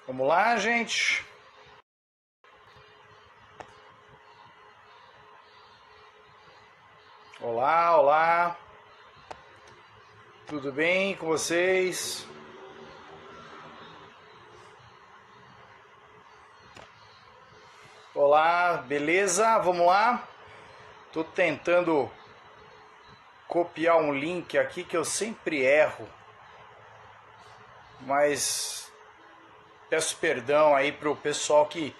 Vamos lá, gente. Olá, olá. Tudo bem com vocês? Olá, beleza? Vamos lá? Tô tentando copiar um link aqui que eu sempre erro. Mas peço perdão aí pro pessoal que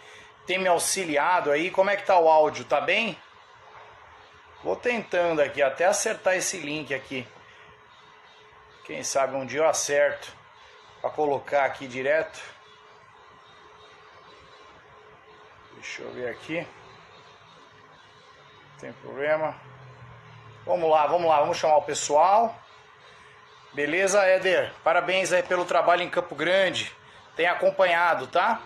tem me auxiliado aí. Como é que tá o áudio? Tá bem? Vou tentando aqui até acertar esse link aqui. Quem sabe um dia eu acerto para colocar aqui direto. Deixa eu ver aqui. Não tem problema. Vamos lá, vamos chamar o pessoal. Beleza, Éder? Parabéns aí pelo trabalho em Campo Grande. Tem acompanhado, tá?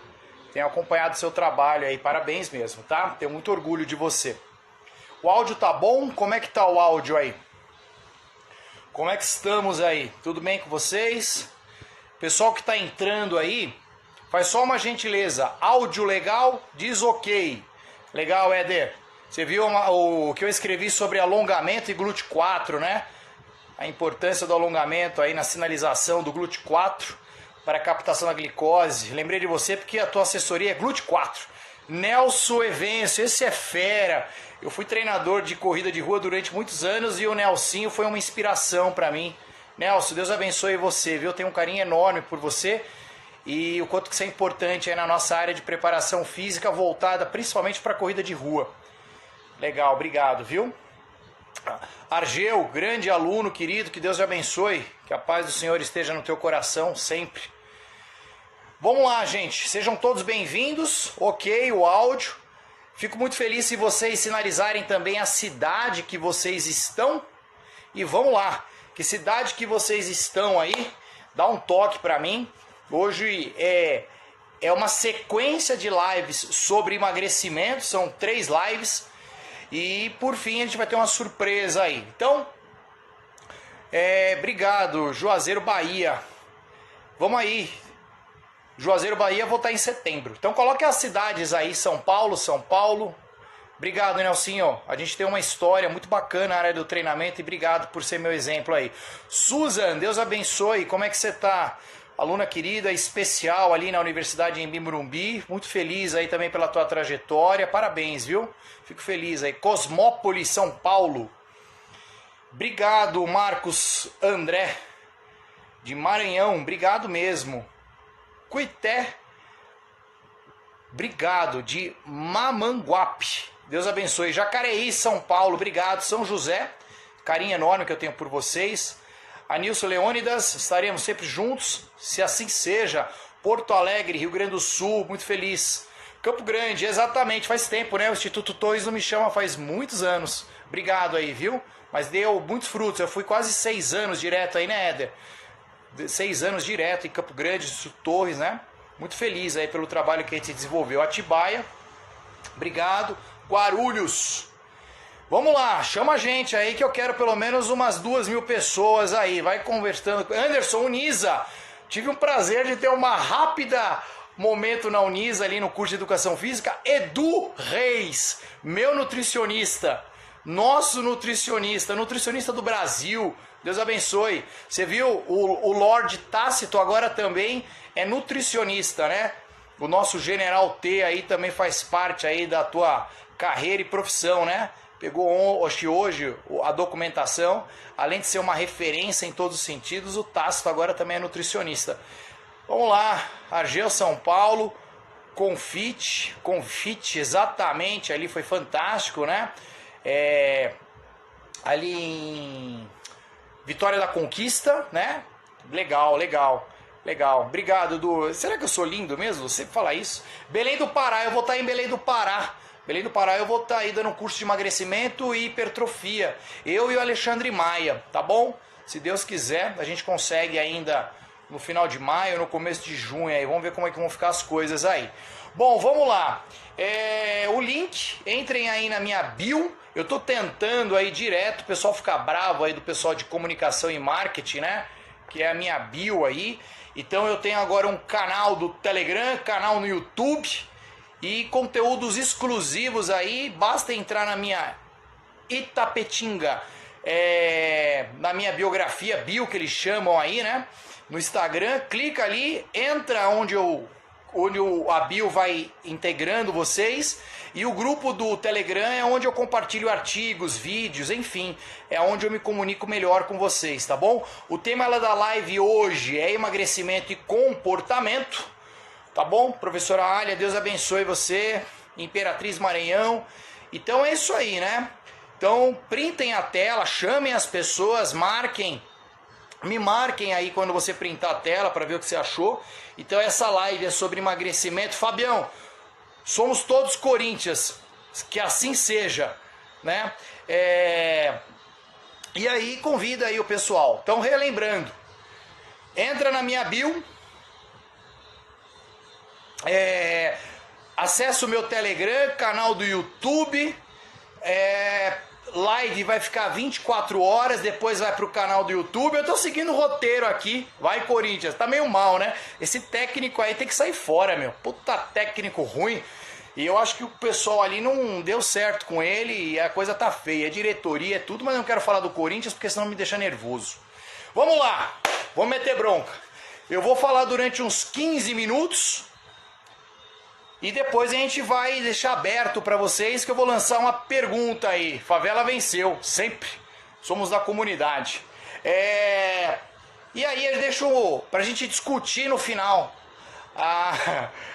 Tenho acompanhado seu trabalho aí, parabéns mesmo, tá? Tenho muito orgulho de você. O áudio tá bom? Como é que tá o áudio aí? Como é que estamos aí? Tudo bem com vocês? Pessoal que tá entrando aí, faz só uma gentileza. Áudio legal? Diz ok. Legal, Éder. Você viu o que eu escrevi sobre alongamento e glúteo 4, né? A importância do alongamento aí na sinalização do glúteo 4 para a captação da glicose. Lembrei de você porque a tua assessoria é glúteo 4. Nelson Evencio, esse é fera. Eu fui treinador de corrida de rua durante muitos anos e o Nelsinho foi uma inspiração para mim. Nelson, Deus abençoe você, viu? Eu tenho um carinho enorme por você e o quanto que isso é importante aí na nossa área de preparação física voltada principalmente para a corrida de rua. Legal, obrigado, viu? Argeu, grande aluno querido, que Deus te abençoe, que a paz do Senhor esteja no teu coração sempre. Vamos lá, gente, sejam todos bem-vindos, ok, o áudio. Fico muito feliz se vocês sinalizarem também a cidade que vocês estão. E vamos lá, que cidade que vocês estão aí, dá um toque para mim. Hoje é uma sequência de lives sobre emagrecimento, são 3 lives. E por fim a gente vai ter uma surpresa aí. Então, obrigado, Juazeiro, Bahia. Vamos aí. Juazeiro, Bahia, vou estar em setembro. Então coloque as cidades aí, São Paulo. Obrigado, Nelsinho. A gente tem uma história muito bacana na área do treinamento e obrigado por ser meu exemplo aí. Susan, Deus abençoe. Como é que você tá? Aluna querida, especial ali na Universidade em Morumbi. Muito feliz aí também pela tua trajetória. Parabéns, viu? Fico feliz aí. Cosmópolis, São Paulo. Obrigado, Marcos André, de Maranhão. Obrigado mesmo. Cuité. Obrigado, de Mamanguape. Deus abençoe. Jacareí, São Paulo. Obrigado. São José. Carinho enorme que eu tenho por vocês. Anilson Leônidas, estaremos sempre juntos, se assim seja. Porto Alegre, Rio Grande do Sul, muito feliz. Campo Grande, exatamente, faz tempo, né? O Instituto Torres não me chama faz muitos anos. Obrigado aí, viu? Mas deu muitos frutos, eu fui quase 6 anos direto aí, né, Éder? 6 anos direto em Campo Grande, Instituto Torres, né? Muito feliz aí pelo trabalho que a gente desenvolveu. Atibaia, obrigado. Guarulhos. Vamos lá, chama a gente aí que eu quero pelo menos umas 2.000 pessoas aí. Vai conversando. Anderson, Unisa. Tive um prazer de ter uma rápida momento na Unisa ali no curso de Educação Física. Edu Reis, meu nutricionista. Nosso nutricionista do Brasil. Deus abençoe. Você viu, o Lorde Tácito agora também é nutricionista, né? O nosso General T aí também faz parte aí da tua carreira e profissão, né? Pegou hoje a documentação, além de ser uma referência em todos os sentidos, o Tácito agora também é nutricionista. Vamos lá, Argel, São Paulo, Confite, exatamente, ali foi fantástico, né? Ali em Vitória da Conquista, né? Legal. Obrigado, Edu. Será que eu sou lindo mesmo? Você fala isso? Belém do Pará, eu vou estar em Belém do Pará. Belém do Pará, eu vou estar aí dando um curso de emagrecimento e hipertrofia. Eu e o Alexandre Maia, tá bom? Se Deus quiser, a gente consegue ainda no final de maio, no começo de junho aí. Vamos ver como é que vão ficar as coisas aí. Bom, vamos lá. O link, entrem aí na minha bio. Eu tô tentando aí direto, o pessoal fica bravo aí do pessoal de comunicação e marketing, né? que é a minha bio aí. Então eu tenho agora um canal do Telegram, canal no YouTube e conteúdos exclusivos aí. Basta entrar na minha Itapetinga, na minha biografia, bio que eles chamam aí, né? No Instagram, clica ali, entra onde a bio vai integrando vocês, e o grupo do Telegram é onde eu compartilho artigos, vídeos, enfim, é onde eu me comunico melhor com vocês, tá bom? O tema da live hoje é emagrecimento e comportamento, tá bom? Professora Alia, Deus abençoe você, Imperatriz Maranhão. Então é isso aí, né? Então printem a tela, chamem as pessoas, me marquem aí quando você printar a tela para ver o que você achou. Então essa live é sobre emagrecimento. Fabião, somos todos Corinthians, que assim seja, né? E aí convida aí o pessoal. Então relembrando, entra na minha bio, acessa o meu Telegram, canal do YouTube, live vai ficar 24 horas, depois vai pro canal do YouTube. Eu tô seguindo o roteiro aqui. Vai, Corinthians. Tá meio mal, né? Esse técnico aí tem que sair fora, meu. Puta técnico ruim. E eu acho que o pessoal ali não deu certo com ele e a coisa tá feia. É diretoria, é tudo, mas eu não quero falar do Corinthians porque senão me deixa nervoso. Vamos lá. Vamos meter bronca. Eu vou falar durante uns 15 minutos. E depois a gente vai deixar aberto para vocês que eu vou lançar uma pergunta aí. Favela venceu, sempre. Somos da comunidade. E aí eu deixo pra gente discutir no final.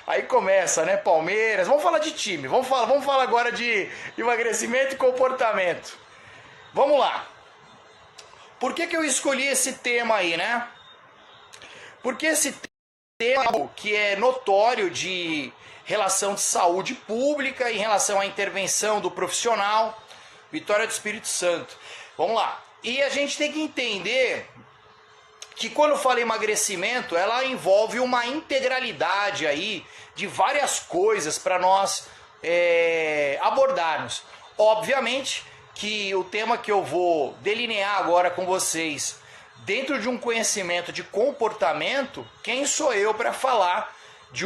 Aí começa, né? Palmeiras. Vamos falar de time. Vamos falar agora de emagrecimento e comportamento. Vamos lá. Por que eu escolhi esse tema aí, né? Porque esse tema que é notório de relação de saúde pública, em relação à intervenção do profissional, Vitória do Espírito Santo. Vamos lá. E a gente tem que entender que quando fala emagrecimento, ela envolve uma integralidade aí de várias coisas para nós abordarmos. Obviamente que o tema que eu vou delinear agora com vocês, dentro de um conhecimento de comportamento, quem sou eu para falar de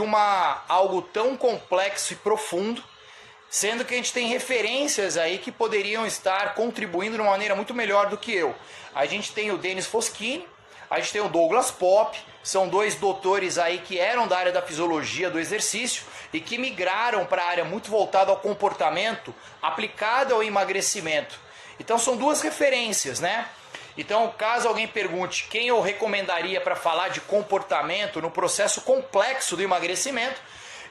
algo tão complexo e profundo, sendo que a gente tem referências aí que poderiam estar contribuindo de uma maneira muito melhor do que eu. A gente tem o Denis Foschini, a gente tem o Douglas Popp, são dois doutores aí que eram da área da fisiologia do exercício e que migraram para a área muito voltada ao comportamento aplicado ao emagrecimento. Então são duas referências, né? Então, caso alguém pergunte quem eu recomendaria para falar de comportamento no processo complexo do emagrecimento,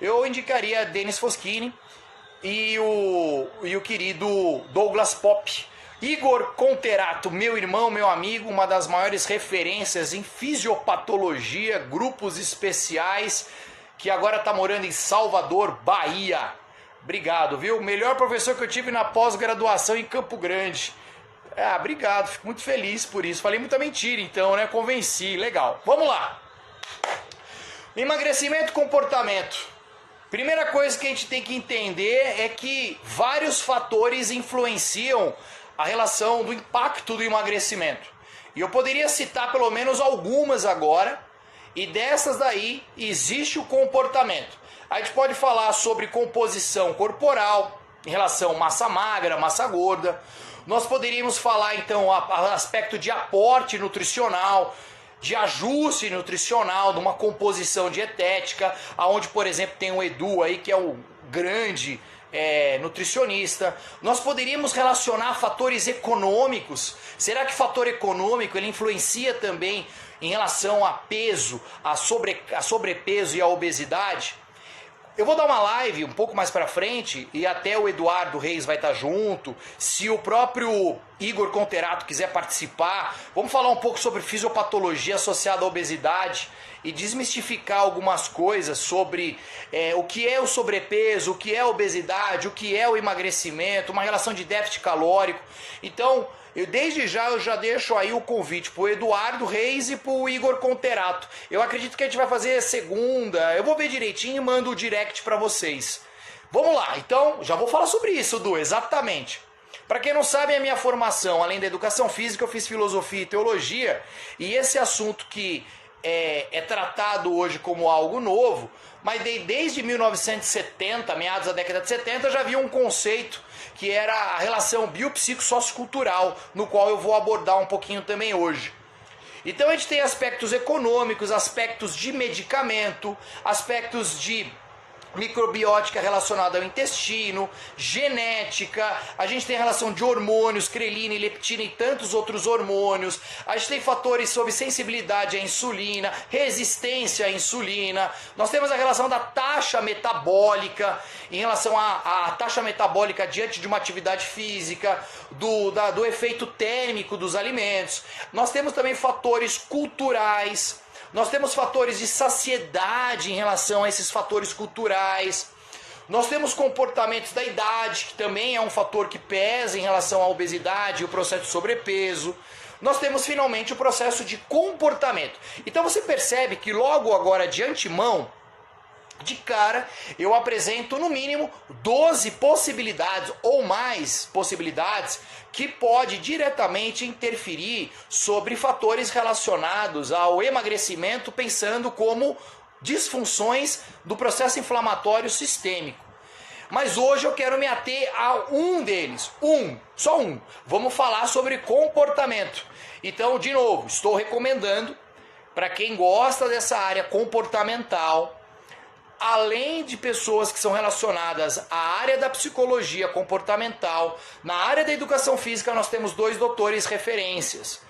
eu indicaria Denis Foschini e o querido Douglas Popp. Igor Conterato, meu irmão, meu amigo, uma das maiores referências em fisiopatologia, grupos especiais, que agora está morando em Salvador, Bahia. Obrigado, viu? Melhor professor que eu tive na pós-graduação em Campo Grande. Obrigado, fico muito feliz por isso. Falei muita mentira então, né? Convenci, legal. Vamos lá. Emagrecimento e comportamento. Primeira coisa que a gente tem que entender é que vários fatores influenciam a relação do impacto do emagrecimento. E eu poderia citar pelo menos algumas agora, e dessas daí existe o comportamento. A gente pode falar sobre composição corporal, em relação a massa magra, massa gorda. Nós poderíamos falar então a aspecto de aporte nutricional, de ajuste nutricional, de uma composição dietética, aonde, por exemplo, tem o Edu aí, que é o grande nutricionista. Nós poderíamos relacionar fatores econômicos. Será que fator econômico ele influencia também em relação a peso, a sobrepeso e a obesidade? Eu vou dar uma live um pouco mais para frente e até o Eduardo Reis vai estar junto. Se o próprio Igor Conterato quiser participar, vamos falar um pouco sobre fisiopatologia associada à obesidade e desmistificar algumas coisas sobre o que é o sobrepeso, o que é a obesidade, o que é o emagrecimento, uma relação de déficit calórico. Então, desde já eu já deixo aí o convite pro Eduardo Reis e pro Igor Conterato. Eu acredito que a gente vai fazer segunda, eu vou ver direitinho e mando o direct para vocês. Vamos lá, então, já vou falar sobre isso, Du, exatamente. Para quem não sabe, a minha formação, além da educação física, eu fiz filosofia e teologia, e esse assunto que é tratado hoje como algo novo, mas desde 1970, meados da década de 70, já havia um conceito que era a relação biopsico-sociocultural, no qual eu vou abordar um pouquinho também hoje. Então a gente tem aspectos econômicos, aspectos de medicamento, aspectos de microbiótica relacionada ao intestino, genética, a gente tem a relação de hormônios, crelina e leptina e tantos outros hormônios, a gente tem fatores sobre sensibilidade à insulina, resistência à insulina, nós temos a relação da taxa metabólica em relação à taxa metabólica diante de uma atividade física, do efeito térmico dos alimentos, nós temos também fatores culturais. Nós temos fatores de saciedade em relação a esses fatores culturais. Nós temos comportamentos da idade, que também é um fator que pesa em relação à obesidade e o processo de sobrepeso. Nós temos finalmente o processo de comportamento. Então você percebe que logo agora de antemão, de cara, eu apresento no mínimo 12 possibilidades ou mais possibilidades que pode diretamente interferir sobre fatores relacionados ao emagrecimento, pensando como disfunções do processo inflamatório sistêmico. Mas hoje eu quero me ater a um deles, só um. Vamos falar sobre comportamento. Então, de novo, estou recomendando para quem gosta dessa área comportamental, além de pessoas que são relacionadas à área da psicologia comportamental, na área da educação física nós temos 2 doutores referências.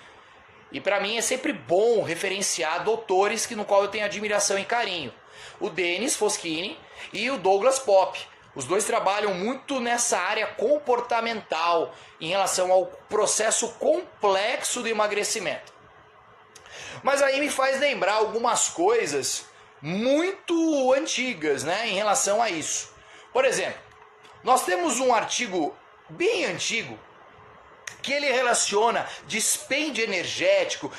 E para mim é sempre bom referenciar doutores no qual eu tenho admiração e carinho. O Denis Foschini e o Douglas Popp. Os 2 trabalham muito nessa área comportamental em relação ao processo complexo do emagrecimento. Mas aí me faz lembrar algumas coisas muito antigas, né, em relação a isso. Por exemplo, nós temos um artigo bem antigo que ele relaciona dispêndio energético,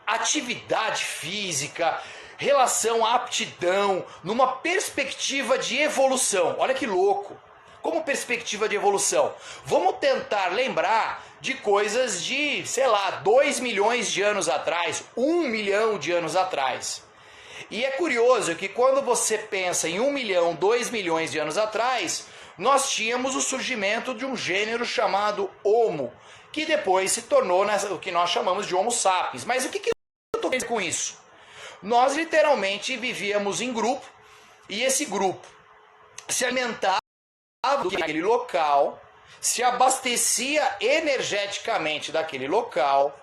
atividade física, relação à aptidão, numa perspectiva de evolução. Olha que louco! Como perspectiva de evolução. Vamos tentar lembrar de coisas de, 2 milhões de anos atrás, 1 milhão de anos atrás. E é curioso que quando você pensa em 1 milhão, 2 milhões de anos atrás, nós tínhamos o surgimento de um gênero chamado Homo, que depois se tornou o que nós chamamos de Homo sapiens. Mas o que eu estou querendo com isso? Nós literalmente vivíamos em grupo, e esse grupo se alimentava daquele local, se abastecia energeticamente daquele local,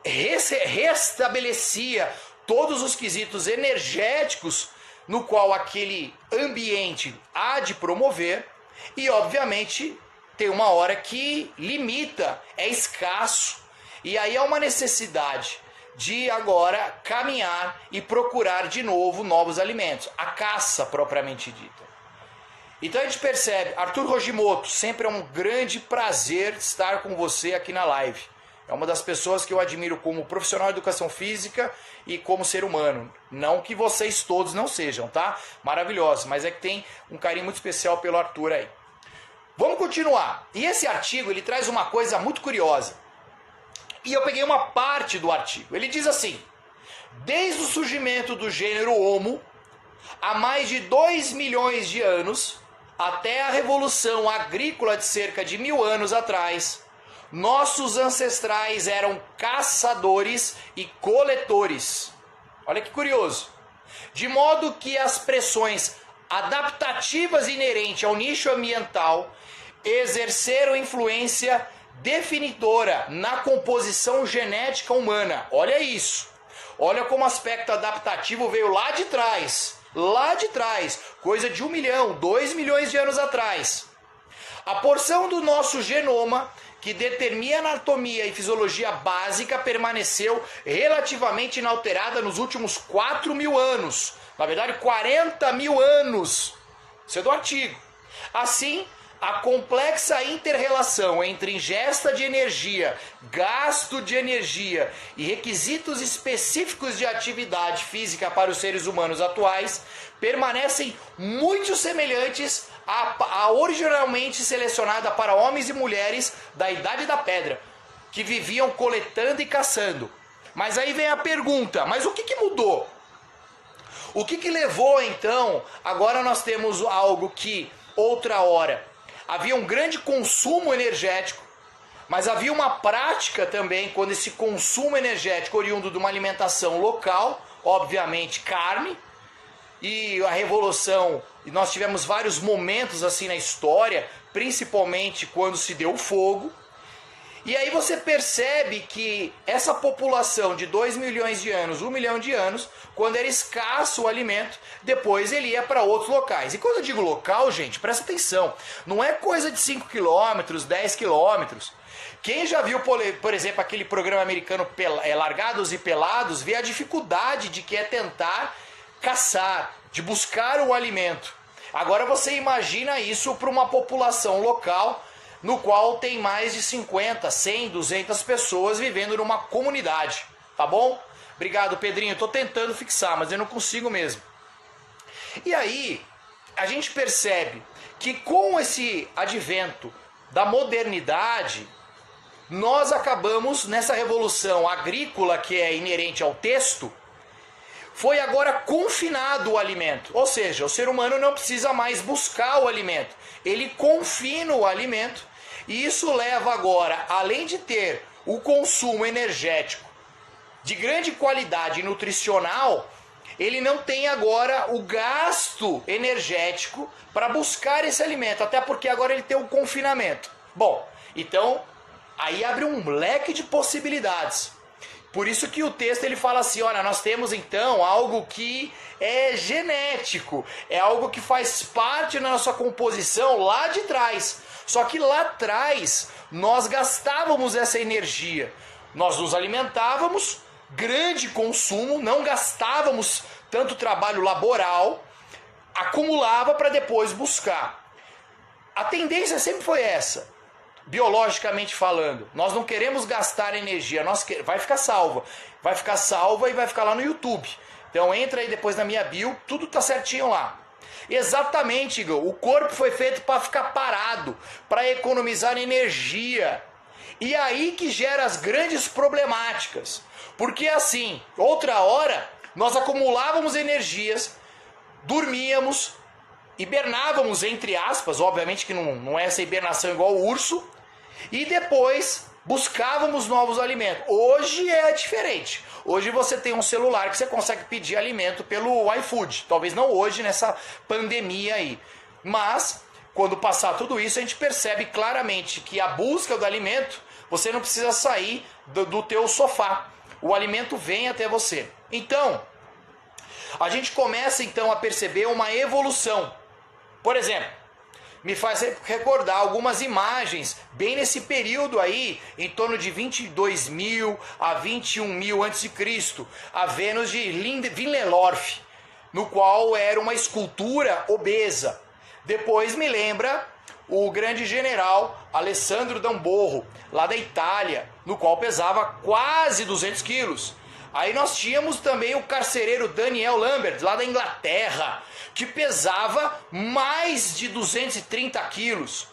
restabelecia todos os quesitos energéticos no qual aquele ambiente há de promover, e obviamente tem uma hora que limita, é escasso, e aí há uma necessidade de agora caminhar e procurar de novo novos alimentos, a caça propriamente dita. Então a gente percebe, Arthur Rogimoto, sempre é um grande prazer estar com você aqui na live. É uma das pessoas que eu admiro como profissional de educação física e como ser humano. Não que vocês todos não sejam, tá? Maravilhosos, mas é que tem um carinho muito especial pelo Arthur aí. Vamos continuar. E esse artigo, ele traz uma coisa muito curiosa. E eu peguei uma parte do artigo. Ele diz assim: desde o surgimento do gênero Homo, há mais de 2 milhões de anos, até a Revolução Agrícola de cerca de 1000 anos atrás, nossos ancestrais eram caçadores e coletores. Olha que curioso. De modo que as pressões adaptativas inerentes ao nicho ambiental exerceram influência definidora na composição genética humana. Olha isso. Olha como o aspecto adaptativo veio lá de trás, coisa de 1 milhão, 2 milhões de anos atrás. A porção do nosso genoma que determina a anatomia e fisiologia básica permaneceu relativamente inalterada nos últimos 4.000 anos. Na verdade, 40.000 anos. Isso é do artigo. Assim, a complexa inter-relação entre ingesta de energia, gasto de energia e requisitos específicos de atividade física para os seres humanos atuais permanecem muito semelhantes a originalmente selecionada para homens e mulheres da Idade da Pedra, que viviam coletando e caçando. Mas aí vem a pergunta, mas o que mudou? O que levou então, agora nós temos algo que outra hora havia um grande consumo energético, mas havia uma prática também quando esse consumo energético oriundo de uma alimentação local, obviamente carne, e a revolução, e nós tivemos vários momentos assim na história, principalmente quando se deu o fogo. E aí você percebe que essa população de 2 milhões de anos, 1 milhão de anos, quando era escasso o alimento, depois ele ia para outros locais. E quando eu digo local, gente, presta atenção, não é coisa de 5 quilômetros, 10 quilômetros. Quem já viu, por exemplo, aquele programa americano Largados e Pelados, vê a dificuldade de que é tentar caçar, de buscar o alimento. Agora você imagina isso para uma população local, no qual tem mais de 50, 100, 200 pessoas vivendo numa comunidade, tá bom? Obrigado, Pedrinho, tô tentando fixar, mas eu não consigo mesmo. E aí, a gente percebe que com esse advento da modernidade, nós acabamos nessa revolução agrícola que é inerente ao texto, foi agora confinado o alimento. Ou seja, o ser humano não precisa mais buscar o alimento, ele confina o alimento. E isso leva agora, além de ter o consumo energético de grande qualidade nutricional, ele não tem agora o gasto energético para buscar esse alimento, até porque agora ele tem o confinamento. Bom, então aí abre um leque de possibilidades. Por isso que o texto ele fala assim, olha, nós temos então algo que é genético, é algo que faz parte da nossa composição lá de trás. Só que lá atrás nós gastávamos essa energia, nós nos alimentávamos, grande consumo, não gastávamos tanto trabalho laboral, acumulava para depois buscar. A tendência sempre foi essa, biologicamente falando. Nós não queremos gastar energia, vai ficar salva e vai ficar lá no YouTube. Então entra aí depois na minha bio, tudo tá certinho lá. Exatamente, Igor. O corpo foi feito para ficar parado, para economizar energia. E aí que gera as grandes problemáticas. Porque assim, outra hora, nós acumulávamos energias, dormíamos, hibernávamos, entre aspas, obviamente que não é essa hibernação igual o urso, e depois buscávamos novos alimentos. Hoje é diferente. Hoje você tem um celular que você consegue pedir alimento pelo iFood. Talvez não hoje, nessa pandemia aí. Mas, quando passar tudo isso, a gente percebe claramente que a busca do alimento, você não precisa sair do teu sofá. O alimento vem até você. Então, a gente começa então a perceber uma evolução. Por exemplo, me faz recordar algumas imagens bem nesse período aí, em torno de 22 mil a 21 mil a.C., a Vênus de Willendorf, no qual era uma escultura obesa. Depois me lembra o grande general Alessandro D'Amborro, lá da Itália, no qual pesava quase 200 quilos. Aí nós tínhamos também o carcereiro Daniel Lambert, lá da Inglaterra, que pesava mais de 230 quilos.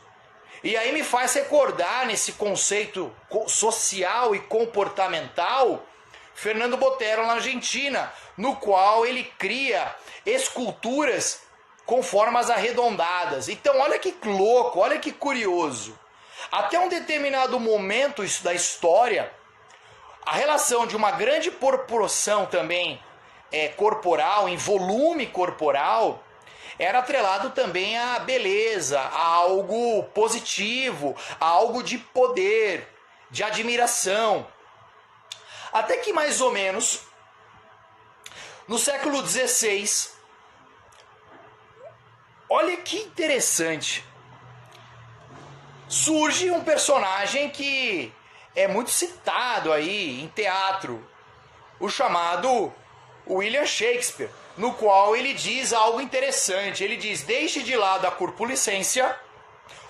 E aí me faz recordar nesse conceito social e comportamental, Fernando Botero na Argentina, no qual ele cria esculturas com formas arredondadas. Então olha que louco, olha que curioso. Até um determinado momento da história, a relação de uma grande proporção também corporal, em volume corporal, era atrelado também à beleza, a algo positivo, a algo de poder, de admiração. Até que mais ou menos no século XVI, olha que interessante, surge um personagem que é muito citado aí em teatro, o chamado William Shakespeare, no qual ele diz algo interessante. Ele diz: deixe de lado a corpulicência,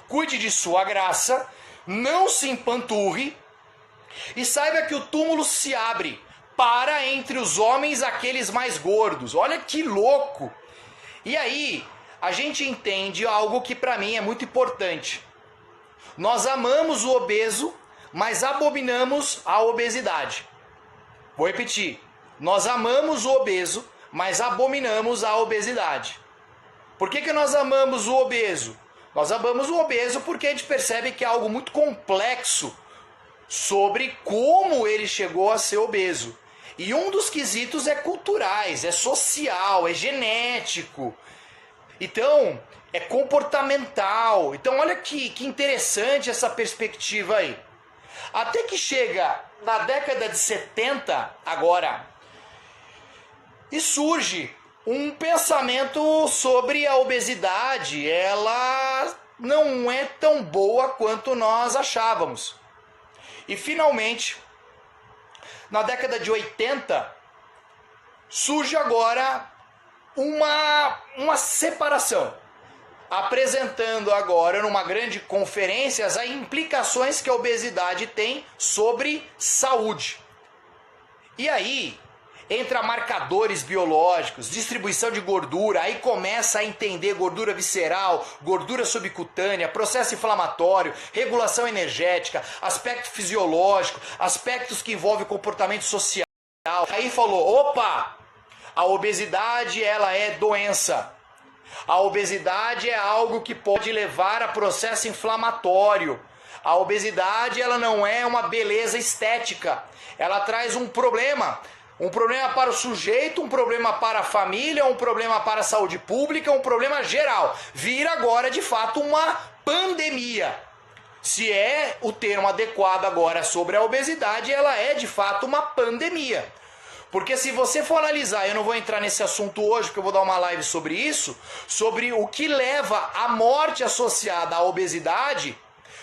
cuide de sua graça, não se empanturre e saiba que o túmulo se abre para entre os homens aqueles mais gordos. Olha que louco! E aí, a gente entende algo que para mim é muito importante. Nós amamos o obeso, mas abominamos a obesidade. Vou repetir. Nós amamos o obeso, mas abominamos a obesidade. Por que nós amamos o obeso? Nós amamos o obeso porque a gente percebe que é algo muito complexo sobre como ele chegou a ser obeso. E um dos quesitos é culturais, é social, é genético. Então, é comportamental. Então, olha que interessante essa perspectiva aí. Até que chega na década de 70, agora, e surge um pensamento sobre a obesidade. Ela não é tão boa quanto nós achávamos. E finalmente, na década de 80, surge agora uma separação, apresentando agora numa grande conferência as implicações que a obesidade tem sobre saúde. E aí entra marcadores biológicos, distribuição de gordura, aí começa a entender gordura visceral, gordura subcutânea, processo inflamatório, regulação energética, aspecto fisiológico, aspectos que envolvem comportamento social. Aí falou, opa, a obesidade ela é doença. A obesidade é algo que pode levar a processo inflamatório. A obesidade ela não é uma beleza estética. Ela traz um problema para o sujeito, um problema para a família, um problema para a saúde pública, um problema geral. Vira agora de fato uma pandemia. Se é o termo adequado agora sobre a obesidade, ela é de fato uma pandemia. Porque se você for analisar, eu não vou entrar nesse assunto hoje, porque eu vou dar uma live sobre isso, sobre o que leva à morte associada à obesidade,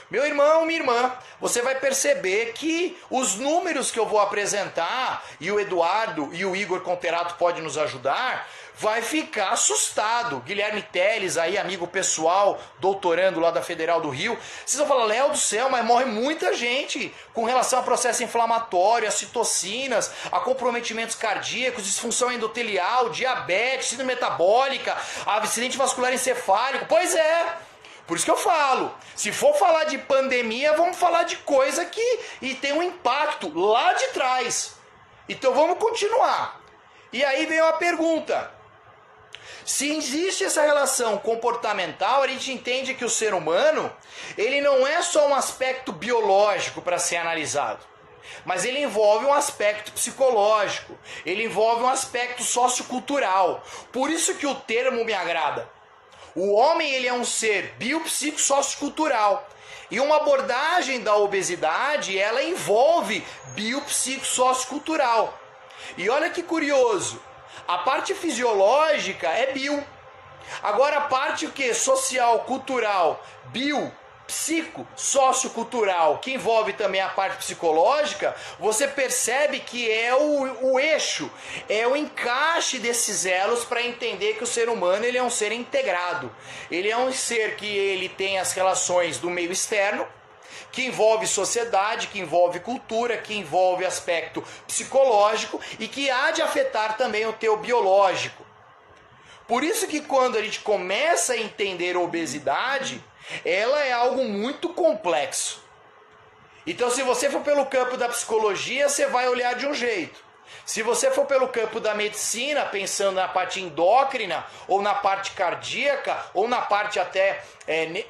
meu irmão, minha irmã, você vai perceber que os números que eu vou apresentar, e o Eduardo e o Igor Conterato podem nos ajudar, vai ficar assustado. Guilherme Teles, aí, amigo pessoal, doutorando lá da Federal do Rio, vocês vão falar, Léo do céu, mas morre muita gente com relação ao processo inflamatório, a citocinas, a comprometimentos cardíacos, disfunção endotelial, diabetes, síndrome metabólica, acidente vascular encefálico. Pois é! Por isso que eu falo, se for falar de pandemia, vamos falar de coisa que tem um impacto lá de trás. Então vamos continuar. E aí vem uma pergunta. Se existe essa relação comportamental, a gente entende que o ser humano, ele não é só um aspecto biológico para ser analisado, mas ele envolve um aspecto psicológico, ele envolve um aspecto sociocultural. Por isso que o termo me agrada. O homem ele é um ser biopsico-sociocultural. E uma abordagem da obesidade, ela envolve biopsico-sociocultural. E olha que curioso, a parte fisiológica é bio. Agora a parte o quê? Social, cultural, bio, psico, sociocultural, que envolve também a parte psicológica, você percebe que é o eixo, é o encaixe desses elos para entender que o ser humano ele é um ser integrado. Ele é um ser que ele tem as relações do meio externo, que envolve sociedade, que envolve cultura, que envolve aspecto psicológico e que há de afetar também o teu biológico. Por isso que quando a gente começa a entender a obesidade, ela é algo muito complexo. Então se você for pelo campo da psicologia, você vai olhar de um jeito. Se você for pelo campo da medicina, pensando na parte endócrina, ou na parte cardíaca, ou na parte até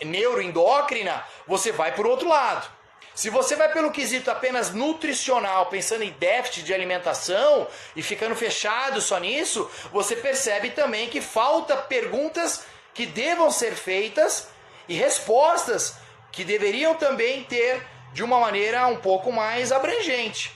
neuroendócrina, você vai por outro lado. Se você vai pelo quesito apenas nutricional, pensando em déficit de alimentação e ficando fechado só nisso, você percebe também que falta perguntas que devam ser feitas e respostas que deveriam também ter de uma maneira um pouco mais abrangente.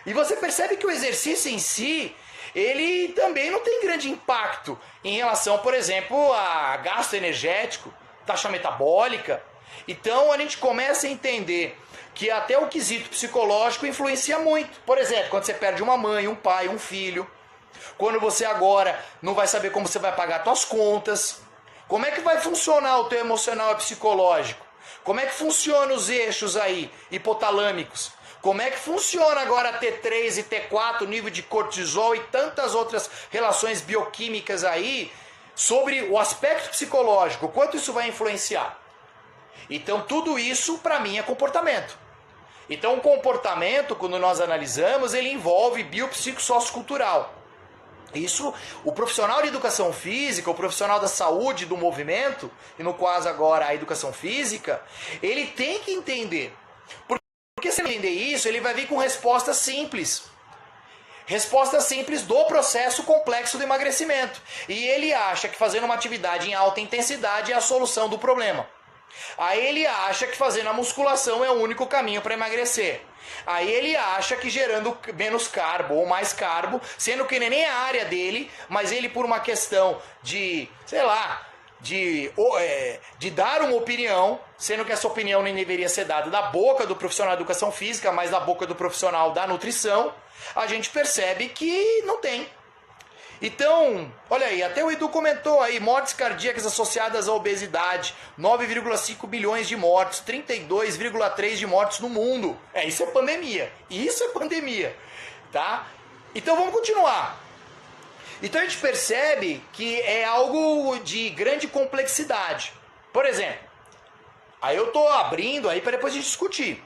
E você percebe que o exercício em si, ele também não tem grande impacto em relação, por exemplo, a gasto energético, taxa metabólica. Então a gente começa a entender que até o quesito psicológico influencia muito. Por exemplo, quando você perde uma mãe, um pai, um filho, quando você agora não vai saber como você vai pagar suas contas, como é que vai funcionar o teu emocional e psicológico? Como é que funcionam os eixos aí, hipotalâmicos? Como é que funciona agora T3 e T4, nível de cortisol e tantas outras relações bioquímicas aí, sobre o aspecto psicológico, quanto isso vai influenciar. Então tudo isso para mim é comportamento. Então o comportamento, quando nós analisamos, ele envolve biopsicossociocultural. Isso, o profissional de educação física, o profissional da saúde, do movimento, e no caso agora a educação física, ele tem que entender. Porque se ele entender isso, ele vai vir com respostas simples. Respostas simples do processo complexo do emagrecimento. E ele acha que fazendo uma atividade em alta intensidade é a solução do problema. Aí ele acha que fazendo a musculação é o único caminho para emagrecer. Aí ele acha que gerando menos carbo ou mais carbo, sendo que nem é a área dele, mas ele por uma questão de, sei lá, de dar uma opinião, sendo que essa opinião nem deveria ser dada da boca do profissional de educação física, mas da boca do profissional da nutrição, a gente percebe que não tem. Então, olha aí, até o Edu comentou aí, mortes cardíacas associadas à obesidade, 9,5 bilhões de mortes, 32,3 de mortes no mundo. Isso é pandemia. Isso é pandemia, tá? Então vamos continuar. Então a gente percebe que é algo de grande complexidade. Por exemplo, aí eu tô abrindo aí para depois a gente discutir.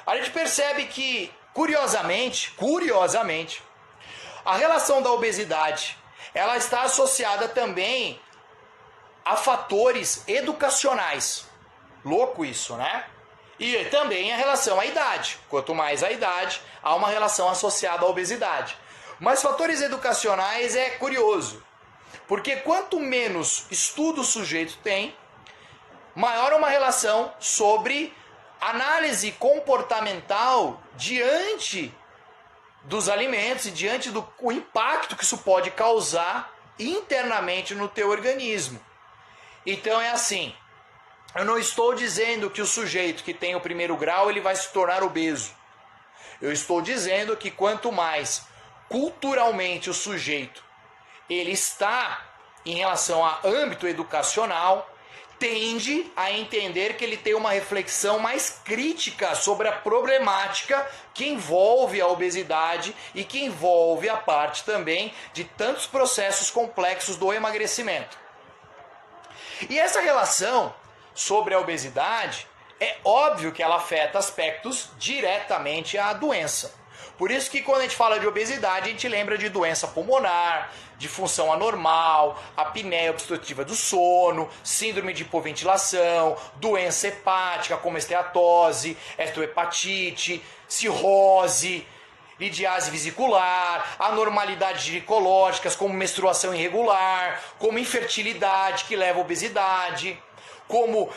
A gente percebe que, curiosamente, a relação da obesidade, ela está associada também a fatores educacionais. Louco isso, né? E também a relação à idade. Quanto mais a idade, há uma relação associada à obesidade. Mas fatores educacionais é curioso. Porque quanto menos estudo o sujeito tem, maior uma relação sobre análise comportamental diante dos alimentos e diante do impacto que isso pode causar internamente no teu organismo. Então é assim, eu não estou dizendo que o sujeito que tem o primeiro grau ele vai se tornar obeso. Eu estou dizendo que quanto mais culturalmente o sujeito ele está em relação a âmbito educacional, tende a entender que ele tem uma reflexão mais crítica sobre a problemática que envolve a obesidade e que envolve a parte também de tantos processos complexos do emagrecimento. E essa relação sobre a obesidade, é óbvio que ela afeta aspectos diretamente à doença. Por isso que quando a gente fala de obesidade, a gente lembra de doença pulmonar, de função anormal, apneia obstrutiva do sono, síndrome de hipoventilação, doença hepática como esteatose, esteatohepatite, cirrose, lidiase vesicular, anormalidades ginecológicas como menstruação irregular, como infertilidade que leva à obesidade, como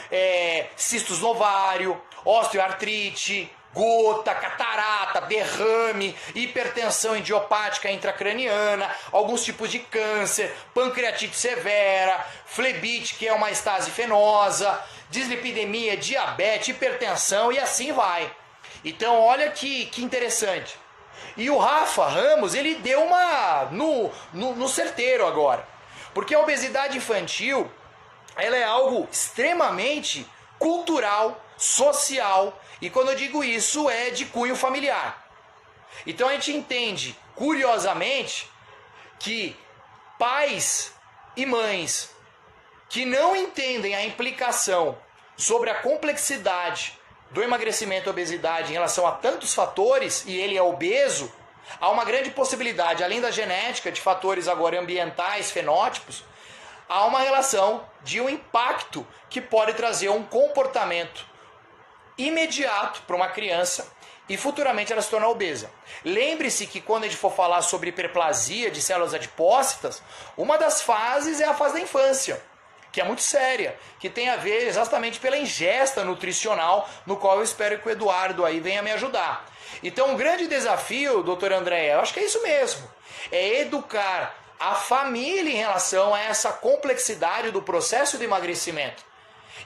cistos no ovário, osteoartrite, gota, catarata, derrame, hipertensão idiopática intracraniana, alguns tipos de câncer, pancreatite severa, flebite, que é uma estase fenosa, dislipidemia, diabetes, hipertensão e assim vai. Então olha que interessante. E o Rafa Ramos, ele deu uma no certeiro agora. Porque a obesidade infantil, ela é algo extremamente cultural, social, e quando eu digo isso é de cunho familiar. Então a gente entende, curiosamente, que pais e mães que não entendem a implicação sobre a complexidade do emagrecimento e obesidade em relação a tantos fatores, e ele é obeso, há uma grande possibilidade, além da genética, de fatores agora ambientais, fenótipos, há uma relação de um impacto que pode trazer um comportamento imediato para uma criança e futuramente ela se tornar obesa. Lembre-se que quando a gente for falar sobre hiperplasia de células adipócitas, uma das fases é a fase da infância, que é muito séria, que tem a ver exatamente pela ingesta nutricional, no qual eu espero que o Eduardo aí venha me ajudar. Então um grande desafio, doutor André, eu acho que é isso mesmo, é educar a família em relação a essa complexidade do processo de emagrecimento.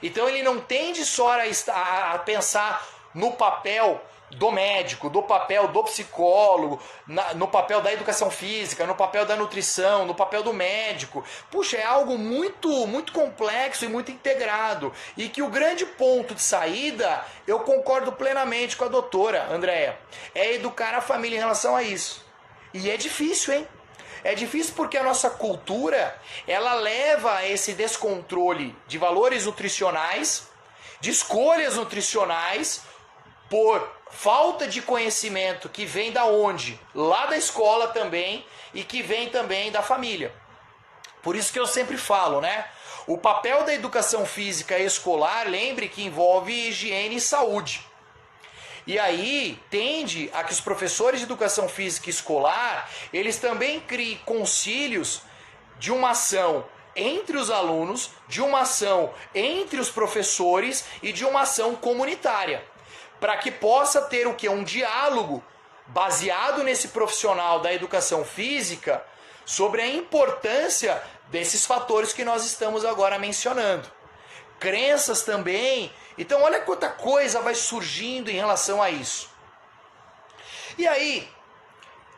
Então ele não tende só a pensar no papel do médico, do papel do psicólogo, no papel da educação física, no papel da nutrição, no papel do médico. Puxa, é algo muito, muito complexo e muito integrado. E que o grande ponto de saída, eu concordo plenamente com a doutora Andréa, é educar a família em relação a isso. E é difícil, hein? É difícil porque a nossa cultura, ela leva a esse descontrole de valores nutricionais, de escolhas nutricionais, por falta de conhecimento que vem da onde? Lá da escola também e que vem também da família. Por isso que eu sempre falo, né? O papel da educação física escolar, lembre que envolve higiene e saúde. E aí tende a que os professores de educação física escolar, eles também criem concílios de uma ação entre os alunos, de uma ação entre os professores e de uma ação comunitária, para que possa ter o que? Um diálogo baseado nesse profissional da educação física sobre a importância desses fatores que nós estamos agora mencionando. Crenças também. Então olha quanta coisa vai surgindo em relação a isso. E aí,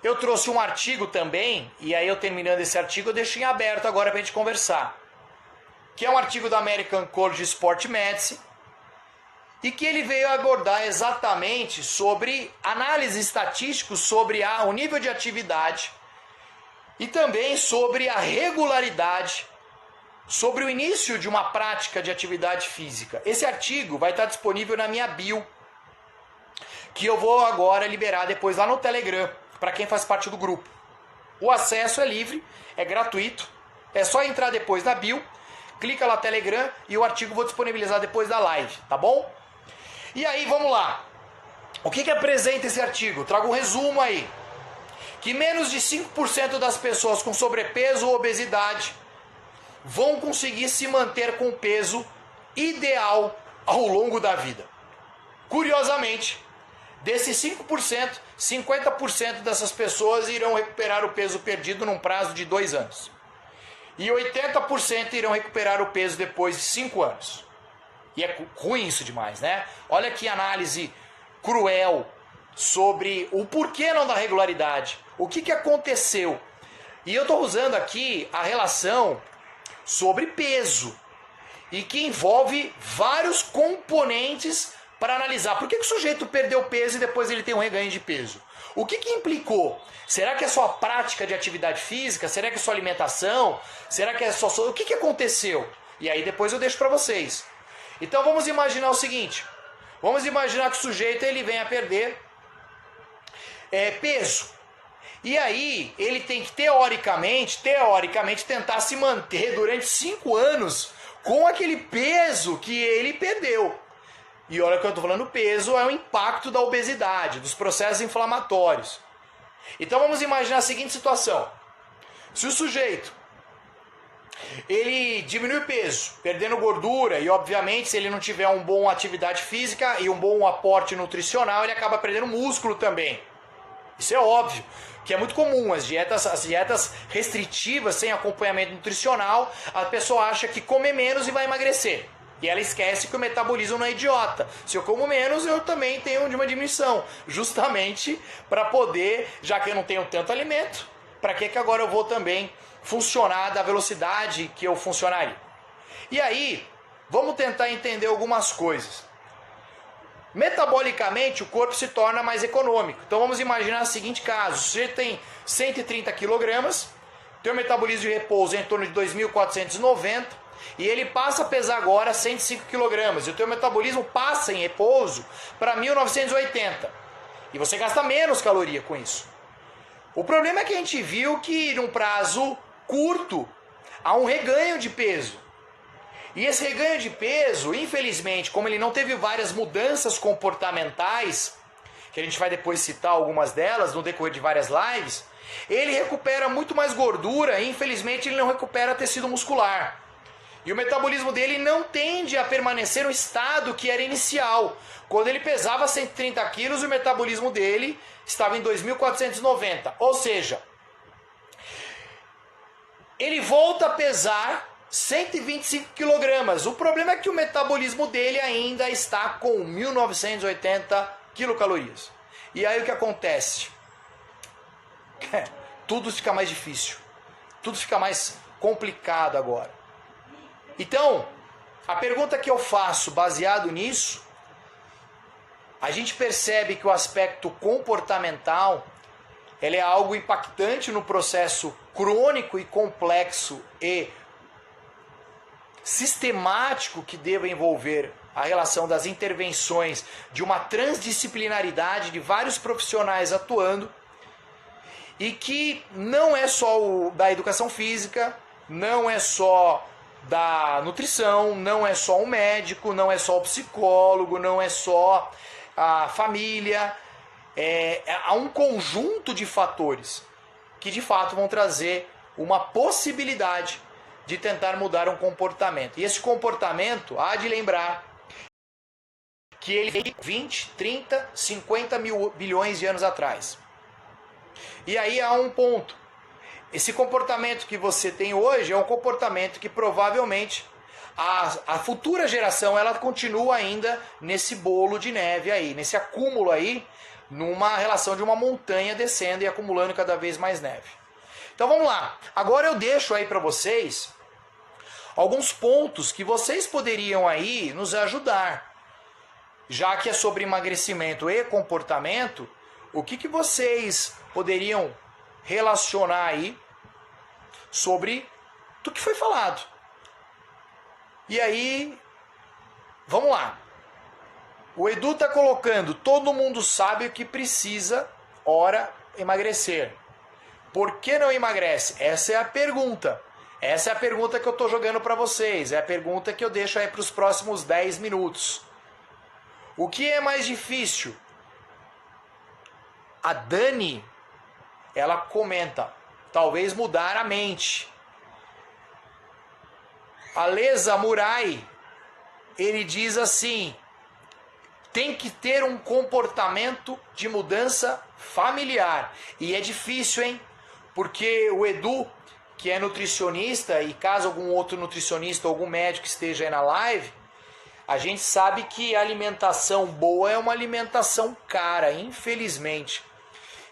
eu trouxe um artigo também, e aí eu terminando esse artigo eu deixei aberto agora para a gente conversar, que é um artigo da American College of Sport Medicine, e que ele veio abordar exatamente sobre análises estatísticas sobre o nível de atividade e também sobre a regularidade, sobre o início de uma prática de atividade física. Esse artigo vai estar disponível na minha bio, que eu vou agora liberar depois lá no Telegram, para quem faz parte do grupo. O acesso é livre, é gratuito, é só entrar depois na bio, clica lá no Telegram e o artigo eu vou disponibilizar depois da live, tá bom? E aí, vamos lá. O que apresenta esse artigo? Trago um resumo aí. Que menos de 5% das pessoas com sobrepeso ou obesidade vão conseguir se manter com o peso ideal ao longo da vida. Curiosamente, desses 5%, 50% dessas pessoas irão recuperar o peso perdido num prazo de 2 anos. E 80% irão recuperar o peso depois de 5 anos. E é ruim isso demais, né? Olha que análise cruel sobre o porquê não da regularidade. O que aconteceu? E eu estou usando aqui a relação sobre peso. E que envolve vários componentes para analisar. Por que o sujeito perdeu peso e depois ele tem um reganho de peso? O que implicou? Será que é só a prática de atividade física? Será que é só alimentação? Será que é só... O que aconteceu? E aí depois eu deixo para vocês. Então vamos imaginar o seguinte. Vamos imaginar que o sujeito ele vem a perder peso. E aí ele tem que teoricamente tentar se manter durante 5 anos com aquele peso que ele perdeu. E olha que eu estou falando, peso é o impacto da obesidade, dos processos inflamatórios. Então vamos imaginar a seguinte situação. Se o sujeito ele diminui o peso, perdendo gordura, e obviamente se ele não tiver uma boa atividade física e um bom aporte nutricional, ele acaba perdendo músculo também. Isso é óbvio, que é muito comum. As dietas restritivas, sem acompanhamento nutricional, a pessoa acha que comer menos e vai emagrecer. E ela esquece que o metabolismo não é idiota. Se eu como menos, eu também tenho uma diminuição. Justamente para poder, já que eu não tenho tanto alimento, para que agora eu vou também funcionar da velocidade que eu funcionaria? E aí, vamos tentar entender algumas coisas. Metabolicamente, o corpo se torna mais econômico. Então vamos imaginar o seguinte caso. Você tem 130 kg, tem um metabolismo de repouso em torno de 2.490 e ele passa a pesar agora 105 kg. E o teu metabolismo passa em repouso para 1.980. E você gasta menos caloria com isso. O problema é que a gente viu que num prazo curto há um reganho de peso. E esse reganho de peso, infelizmente, como ele não teve várias mudanças comportamentais, que a gente vai depois citar algumas delas no decorrer de várias lives, ele recupera muito mais gordura e infelizmente ele não recupera tecido muscular. E o metabolismo dele não tende a permanecer no estado que era inicial. Quando ele pesava 130 quilos, o metabolismo dele estava em 2.490. Ou seja, ele volta a pesar 125 kg. O problema é que o metabolismo dele ainda está com 1.980 quilocalorias. E aí o que acontece? Tudo fica mais difícil. Tudo fica mais complicado agora. Então, a pergunta que eu faço baseado nisso, a gente percebe que o aspecto comportamental ela é algo impactante no processo crônico e complexo e sistemático que deva envolver a relação das intervenções de uma transdisciplinaridade de vários profissionais atuando, e que não é só da educação física, não é só da nutrição, não é só o médico, não é só o psicólogo, não é só a família. Há um conjunto de fatores que de fato vão trazer uma possibilidade de tentar mudar um comportamento. E esse comportamento, há de lembrar que ele veio 20, 30, 50 mil bilhões de anos atrás. E aí há um ponto. Esse comportamento que você tem hoje é um comportamento que provavelmente a futura geração ela continua ainda nesse bolo de neve aí, nesse acúmulo aí, numa relação de uma montanha descendo e acumulando cada vez mais neve. Então vamos lá. Agora eu deixo aí para vocês alguns pontos que vocês poderiam aí nos ajudar. Já que é sobre emagrecimento e comportamento, o que vocês poderiam relacionar aí sobre tudo que foi falado? E aí, vamos lá. O Edu está colocando, todo mundo sabe o que precisa, ora, emagrecer. Por que não emagrece? Essa é a pergunta. Essa é a pergunta que eu estou jogando para vocês. É a pergunta que eu deixo aí para os próximos 10 minutos. O que é mais difícil? A Dani, ela comenta, talvez mudar a mente. A Leza Murai, ele diz assim, tem que ter um comportamento de mudança familiar. E é difícil, hein? Porque o Edu, que é nutricionista, e caso algum outro nutricionista ou algum médico esteja aí na live, a gente sabe que a alimentação boa é uma alimentação cara, infelizmente.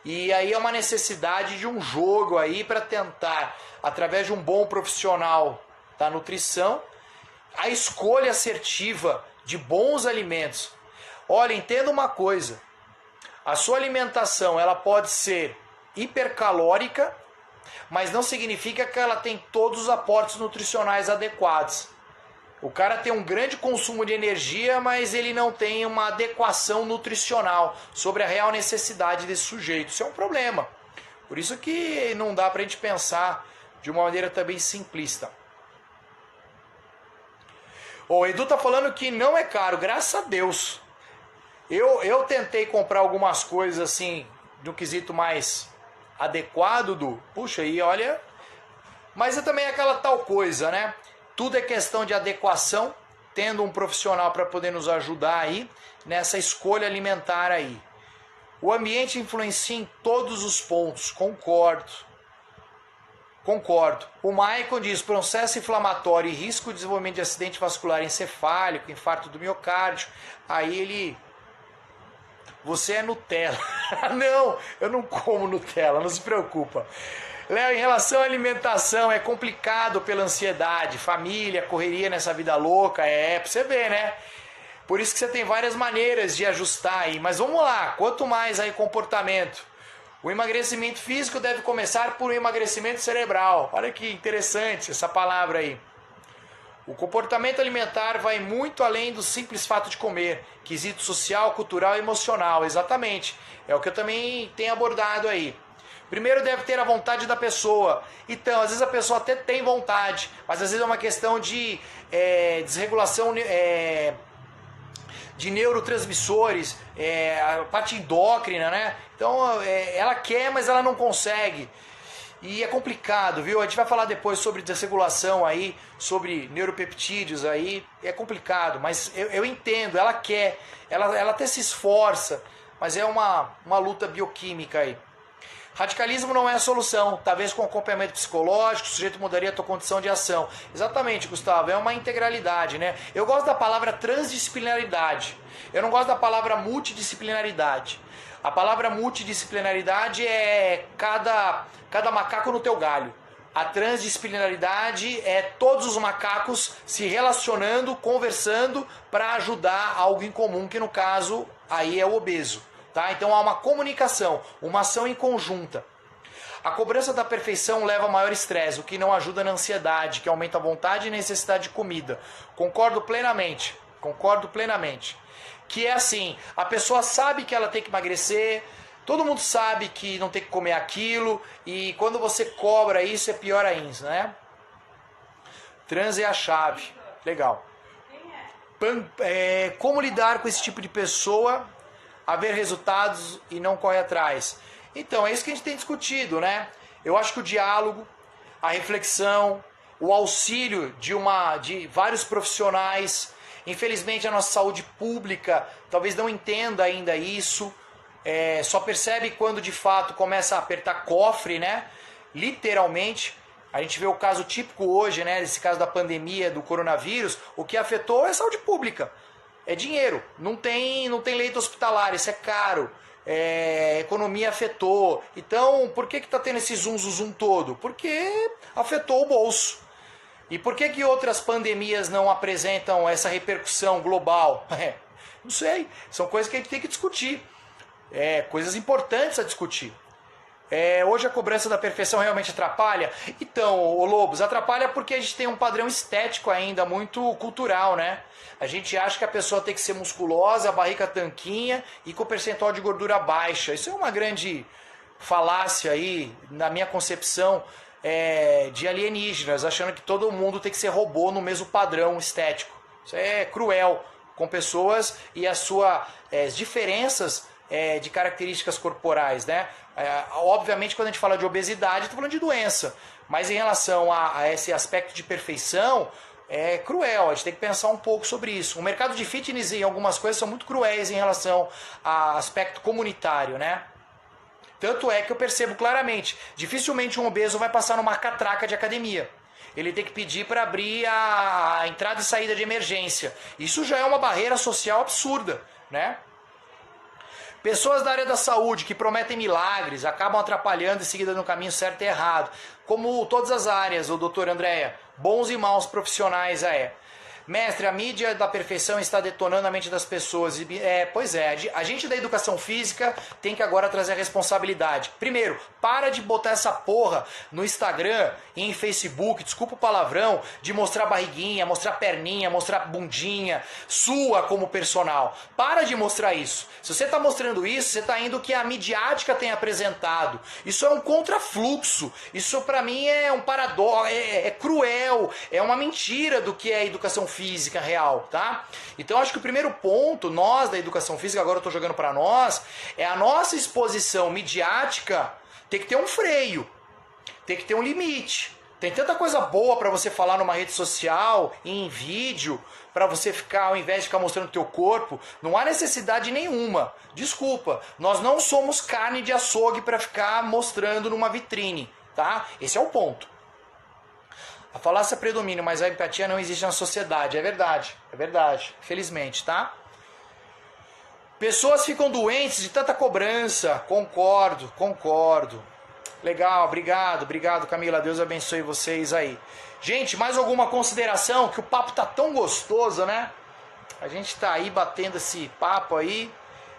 E aí é uma necessidade de um jogo aí para tentar, através de um bom profissional da nutrição, a escolha assertiva de bons alimentos. Olha, entenda uma coisa. A sua alimentação ela pode ser hipercalórica, mas não significa que ela tem todos os aportes nutricionais adequados. O cara tem um grande consumo de energia, mas ele não tem uma adequação nutricional sobre a real necessidade desse sujeito. Isso é um problema. Por isso que não dá pra gente pensar de uma maneira também simplista. O Edu tá falando que não é caro, graças a Deus. Eu tentei comprar algumas coisas assim, de um quesito mais adequado do... Puxa, aí olha... Mas é também aquela tal coisa, né? Tudo é questão de adequação, tendo um profissional para poder nos ajudar aí nessa escolha alimentar aí. O ambiente influencia em todos os pontos, concordo. O Maicon diz, processo inflamatório e risco de desenvolvimento de acidente vascular encefálico, infarto do miocárdio. Aí ele... Você é Nutella. Não, eu não como Nutella, não se preocupa. Léo, em relação à alimentação, é complicado pela ansiedade, família, correria nessa vida louca, pra você ver, né? Por isso que você tem várias maneiras de ajustar aí. Mas vamos lá, quanto mais aí comportamento. O emagrecimento físico deve começar por um emagrecimento cerebral. Olha que interessante essa palavra aí. O comportamento alimentar vai muito além do simples fato de comer. Quesito social, cultural e emocional, exatamente. É o que eu também tenho abordado aí. Primeiro deve ter a vontade da pessoa. Então, às vezes a pessoa até tem vontade, mas às vezes é uma questão de desregulação de neurotransmissores, a parte endócrina, né? Então, ela quer, mas ela não consegue. E é complicado, viu? A gente vai falar depois sobre desregulação aí, sobre neuropeptídeos aí. É complicado, mas eu entendo, ela quer, ela até se esforça, mas é uma luta bioquímica aí. Radicalismo não é a solução. Talvez com acompanhamento psicológico o sujeito mudaria a tua condição de ação. Exatamente, Gustavo. É uma integralidade, né? Eu gosto da palavra transdisciplinaridade. Eu não gosto da palavra multidisciplinaridade. A palavra multidisciplinaridade é cada macaco no teu galho. A transdisciplinaridade é todos os macacos se relacionando, conversando para ajudar algo em comum, que no caso aí é o obeso. tá? Então há uma comunicação, uma ação em conjunta. A cobrança da perfeição leva a maior estresse, o que não ajuda na ansiedade, que aumenta a vontade e necessidade de comida. Concordo plenamente, concordo plenamente. Que é assim, a pessoa sabe que ela tem que emagrecer, todo mundo sabe que não tem que comer aquilo, e quando você cobra isso é pior ainda, né? Trans é a chave. Legal. Como lidar com esse tipo de pessoa, haver resultados e não correr atrás? Então, é isso que a gente tem discutido, né? Eu acho que o diálogo, a reflexão, o auxílio de vários profissionais. Infelizmente, a nossa saúde pública talvez não entenda ainda isso. Só percebe quando de fato começa a apertar cofre, né? Literalmente. A gente vê o caso típico hoje, né? Desse caso da pandemia, do coronavírus. O que afetou é a saúde pública. É dinheiro. Não tem leito hospitalar, isso é caro. Economia afetou. Então, por que está tendo esse zum todo? Porque afetou o bolso. E por que outras pandemias não apresentam essa repercussão global? Não sei. São coisas que a gente tem que discutir. Coisas importantes a discutir. Hoje a cobrança da perfeição realmente atrapalha? Então, Lobos, atrapalha porque a gente tem um padrão estético ainda muito cultural, né? A gente acha que a pessoa tem que ser musculosa, a barriga tanquinha e com percentual de gordura baixa. Isso é uma grande falácia aí, na minha concepção, de alienígenas, achando que todo mundo tem que ser robô no mesmo padrão estético. Isso é cruel com pessoas e as diferenças de características corporais, né? Obviamente, quando a gente fala de obesidade, está falando de doença. Mas em relação a esse aspecto de perfeição, é cruel. A gente tem que pensar um pouco sobre isso. O mercado de fitness e algumas coisas são muito cruéis em relação a aspecto comunitário, né? Tanto é que eu percebo claramente, dificilmente um obeso vai passar numa catraca de academia. Ele tem que pedir para abrir a entrada e saída de emergência. Isso já é uma barreira social absurda, né? Pessoas da área da saúde que prometem milagres, acabam atrapalhando e seguindo no caminho certo e errado. Como todas as áreas, o doutor Andréia, bons e maus profissionais Mestre, a mídia da perfeição está detonando a mente das pessoas. Pois é, a gente da educação física tem que agora trazer a responsabilidade. Primeiro, para de botar essa porra no Instagram e em Facebook, desculpa o palavrão, de mostrar barriguinha, mostrar perninha, mostrar bundinha, sua como personal. Para de mostrar isso. Se você está mostrando isso, você está indo o que a midiática tem apresentado. Isso é um contrafluxo. Isso para mim é um paradoxo, é cruel, é uma mentira do que é a educação física real, tá? Então acho que o primeiro ponto, nós da educação física, agora eu tô jogando para nós, é a nossa exposição midiática tem que ter um freio, tem que ter um limite. Tem tanta coisa boa para você falar numa rede social, em vídeo, para você ficar, ao invés de ficar mostrando o teu corpo, não há necessidade nenhuma. Desculpa, nós não somos carne de açougue para ficar mostrando numa vitrine, tá? Esse é o ponto. A falácia predomina, mas a empatia não existe na sociedade. É verdade, felizmente, tá? Pessoas ficam doentes de tanta cobrança. Concordo. Legal, obrigado Camila, Deus abençoe vocês aí. Gente, mais alguma consideração? Que o papo tá tão gostoso, né? A gente tá aí batendo esse papo aí.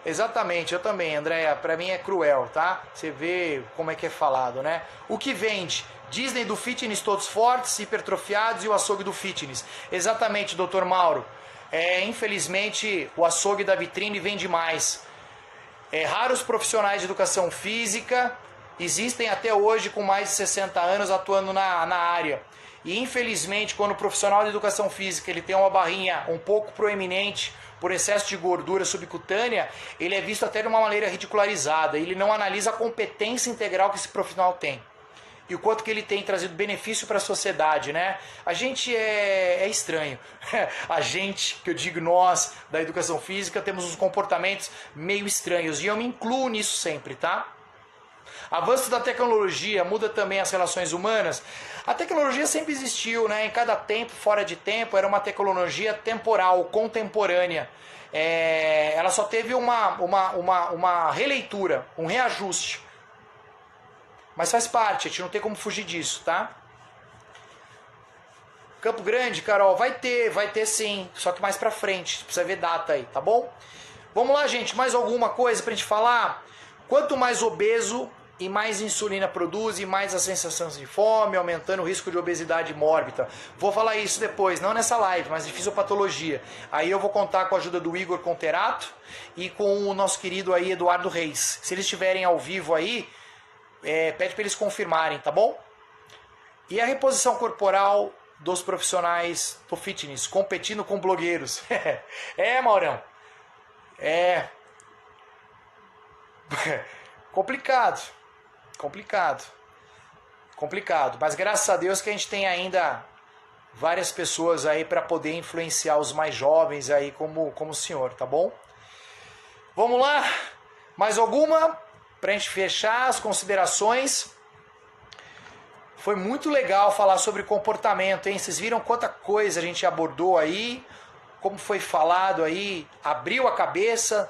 Exatamente, eu também, Andréia, pra mim é cruel, tá? Você vê como é que é falado, né? O que vende? Disney do fitness todos fortes, hipertrofiados e o açougue do fitness. Exatamente, Dr. Mauro. Infelizmente, o açougue da vitrine vende mais. Raros profissionais de educação física existem até hoje com mais de 60 anos atuando na área. E infelizmente, quando o profissional de educação física ele tem uma barrinha um pouco proeminente por excesso de gordura subcutânea, ele é visto até de uma maneira ridicularizada. Ele não analisa a competência integral que esse profissional tem. E o quanto que ele tem trazido benefício para a sociedade, né? A gente é estranho. A gente, que eu digo nós, da educação física, temos uns comportamentos meio estranhos. E eu me incluo nisso sempre, tá? Avanço da tecnologia muda também as relações humanas. A tecnologia sempre existiu, né? Em cada tempo, fora de tempo, era uma tecnologia temporal, contemporânea. Ela só teve uma releitura, um reajuste. Mas faz parte, a gente não tem como fugir disso, tá? Campo Grande, Carol, vai ter sim, só que mais pra frente, precisa ver data aí, tá bom? Vamos lá, gente, mais alguma coisa pra gente falar? Quanto mais obeso e mais insulina produz e mais a sensação de fome, aumentando o risco de obesidade mórbida. Vou falar isso depois, não nessa live, mas de fisiopatologia. Aí eu vou contar com a ajuda do Igor Conterato e com o nosso querido aí Eduardo Reis. Se eles estiverem ao vivo aí, pede para eles confirmarem, tá bom? E a reposição corporal dos profissionais do fitness, competindo com blogueiros. Maurão. Complicado. Mas graças a Deus que a gente tem ainda várias pessoas aí para poder influenciar os mais jovens aí como o senhor, tá bom? Vamos lá? Mais alguma? Pra gente fechar as considerações. Foi muito legal falar sobre comportamento, hein? Vocês viram quanta coisa a gente abordou aí? Como foi falado aí? Abriu a cabeça,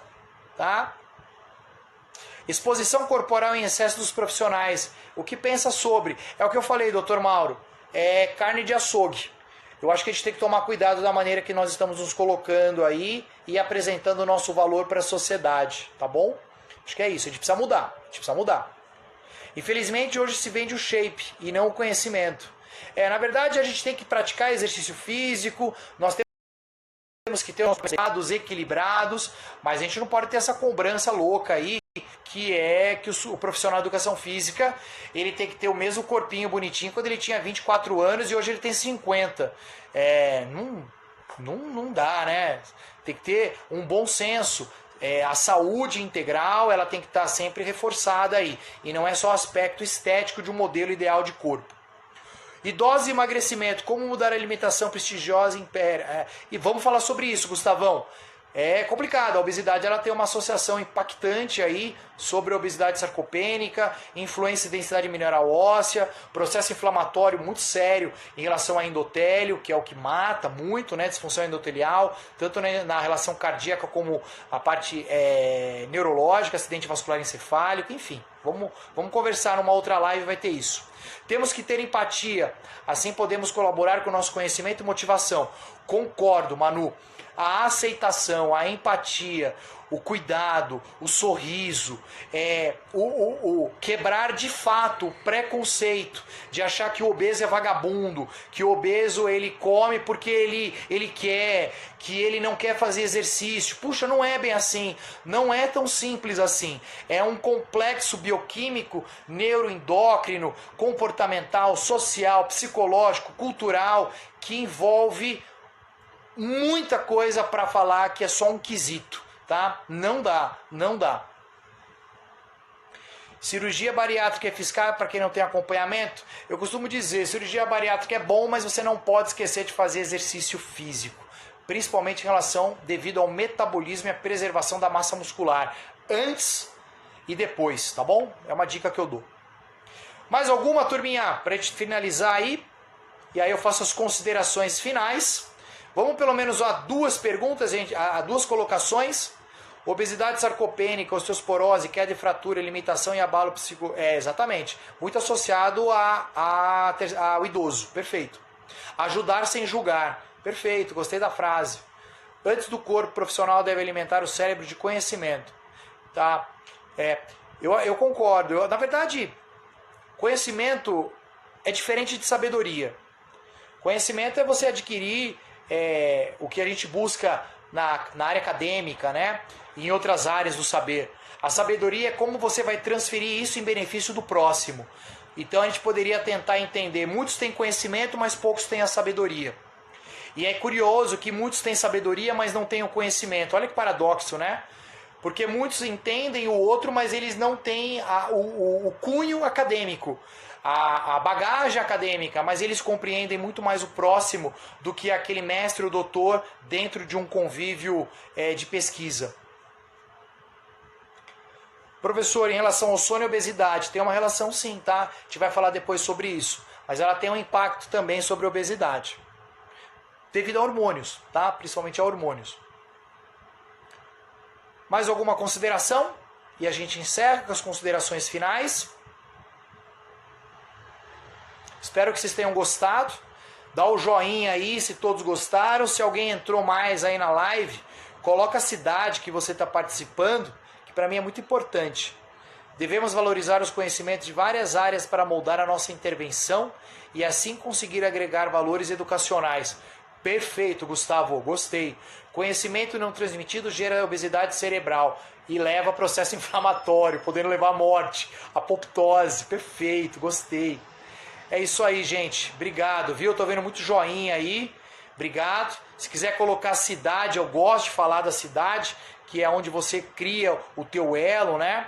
tá? Exposição corporal em excesso dos profissionais. O que pensa sobre? É o que eu falei, doutor Mauro. É carne de açougue. Eu acho que a gente tem que tomar cuidado da maneira que nós estamos nos colocando aí e apresentando o nosso valor para a sociedade, tá bom? Acho que é isso, a gente precisa mudar. Infelizmente hoje se vende o shape e não o conhecimento. Na verdade a gente tem que praticar exercício físico, nós temos que ter os pesados equilibrados, mas a gente não pode ter essa cobrança louca aí, que o profissional de educação física, ele tem que ter o mesmo corpinho bonitinho quando ele tinha 24 anos e hoje ele tem 50. Não dá, né? Tem que ter um bom senso. A saúde integral, ela tem que estar sempre reforçada aí. E não é só o aspecto estético de um modelo ideal de corpo. Idosos e emagrecimento, como mudar a alimentação prestigiosa impéria. E vamos falar sobre isso, Gustavão. É complicado, a obesidade ela tem uma associação impactante aí sobre a obesidade sarcopênica, influência e densidade mineral óssea, processo inflamatório muito sério em relação ao endotélio, que é o que mata muito, né, disfunção endotelial, tanto na relação cardíaca como a parte neurológica, acidente vascular encefálico, enfim. Vamos conversar numa outra live, vai ter isso. Temos que ter empatia, assim podemos colaborar com o nosso conhecimento e motivação. Concordo, Manu. A aceitação, a empatia, o cuidado, o sorriso, o quebrar de fato o preconceito de achar que o obeso é vagabundo, que o obeso ele come porque ele quer, que ele não quer fazer exercício. Puxa, não é bem assim, não é tão simples assim. É um complexo bioquímico, neuroendócrino, comportamental, social, psicológico, cultural, que envolve muita coisa para falar que é só um quesito, tá? Não dá. Cirurgia bariátrica eficaz para quem não tem acompanhamento? Eu costumo dizer, cirurgia bariátrica é bom, mas você não pode esquecer de fazer exercício físico, principalmente em relação devido ao metabolismo e à preservação da massa muscular, antes e depois, tá bom? É uma dica que eu dou. Mais alguma, turminha, para a gente finalizar aí? E aí eu faço as considerações finais. Vamos pelo menos a duas perguntas, gente, a duas colocações. Obesidade sarcopênica, osteosporose, queda e fratura, limitação e abalo psico... exatamente. Muito associado ao idoso. Perfeito. Ajudar sem julgar. Perfeito, gostei da frase. Antes do corpo, o profissional deve alimentar o cérebro de conhecimento. Tá? Eu concordo. Na verdade, conhecimento é diferente de sabedoria. Conhecimento é você adquirir o que a gente busca na área acadêmica, né? E em outras áreas do saber. A sabedoria é como você vai transferir isso em benefício do próximo. Então a gente poderia tentar entender. Muitos têm conhecimento, mas poucos têm a sabedoria. E é curioso que muitos têm sabedoria, mas não têm o conhecimento. Olha que paradoxo, né? Porque muitos entendem o outro, mas eles não têm o cunho acadêmico, a bagagem acadêmica, mas eles compreendem muito mais o próximo do que aquele mestre ou doutor dentro de um convívio de pesquisa. Professor, em relação ao sono e obesidade, tem uma relação sim, tá? A gente vai falar depois sobre isso. Mas ela tem um impacto também sobre a obesidade. Devido a hormônios, tá? Principalmente a hormônios. Mais alguma consideração? E a gente encerra com as considerações finais. Espero que vocês tenham gostado. Dá o joinha aí se todos gostaram. Se alguém entrou mais aí na live, coloca a cidade que você está participando, que para mim é muito importante. Devemos valorizar os conhecimentos de várias áreas para moldar a nossa intervenção e assim conseguir agregar valores educacionais. Perfeito, Gustavo, gostei. Conhecimento não transmitido gera obesidade cerebral e leva a processo inflamatório, podendo levar à morte, apoptose. Perfeito, gostei. É isso aí, gente. Obrigado, viu? Eu tô vendo muito joinha aí. Obrigado. Se quiser colocar cidade, eu gosto de falar da cidade, que é onde você cria o teu elo, né?